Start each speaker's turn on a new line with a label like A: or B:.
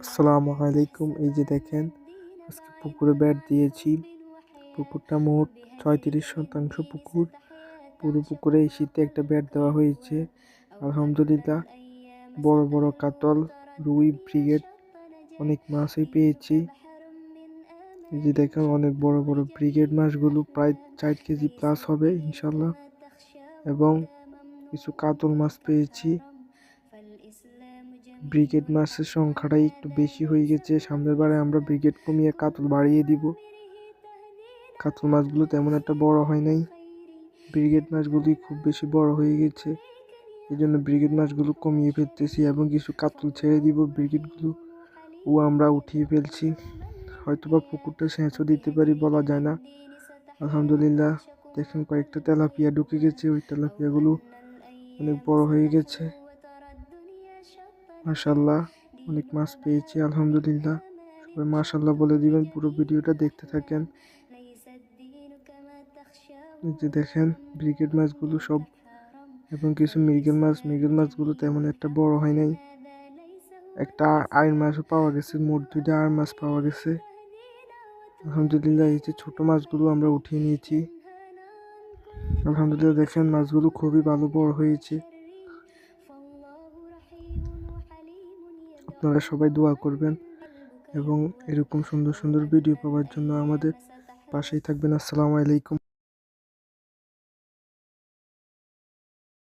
A: আসসালামু আলাইকুম। এই যে দেখেন, আজকে পুকুরে ব্যাট দিয়েছি। পুকুরটা মোট 36% পুকুর। পুরো পুকুরে এই শীতে একটা ব্যাট দেওয়া হয়েছে। আলহামদুলিল্লাহ, বড় বড় কাতল, রুই, ব্রিগেড অনেক মাছই পেয়েছি। এই যে দেখেন, অনেক বড় বড় ব্রিগেড মাছগুলো প্রায় 4 কেজি প্লাস হবে ইনশাল্লাহ। এবং কিছু কাতল মাছ পেয়েছি। ব্রিগেড মাছের সংখ্যাটাই একটু বেশি হয়ে গেছে। সামনের বারে আমরা ব্রিগেড কমিয়ে কাতল বাড়িয়ে দিব। কাতল মাছগুলো তেমন একটা বড় হয় নাই, ব্রিগেড মাছগুলি খুব বেশি বড় হয়ে গেছে। এই জন্য ব্রিগেড মাছগুলো কমিয়ে ফেলতেছি এবং কিছু কাতল ছেড়ে দিব। ব্রিগেডগুলো আমরা উঠিয়ে ফেলছি। হয়তোবা পুকুরটা সেচও দিতে পারি, বলা যায় না। আলহামদুলিল্লাহ, দেখেন কয়েকটা তেলাপিয়া ঢুকে গেছে। ওই তেলাপিয়াগুলো অনেক বড় হয়ে গেছে। মাশাআল্লাহ, অনেক মাছ পেয়েছি আলহামদুলিল্লাহ। সবাই মাশাআল্লাহ বলে দিবেন, পুরো ভিডিওটা দেখতে থাকেন। এই যে দেখেন ব্রিগেড মাছগুলো সব, এবং কিছু মৃগেল মাছগুলো তেমন একটা বড় হয় নাই। একটা আইড় মাছও পাওয়া গেছে, মোট 2টা আইড় মাছ পাওয়া গেছে আলহামদুলিল্লাহ। এই যে ছোট মাছগুলো আমরা উঠিয়ে নিয়েছি আলহামদুলিল্লাহ। দেখেন মাছগুলো খুবই ভালো বড় হয়েছে। আপনারা সবাই দোয়া করবেন এবং এরকম সুন্দর সুন্দর ভিডিও পাওয়ার জন্য আমাদের পাশেই থাকবেন। আসসালামু আলাইকুম।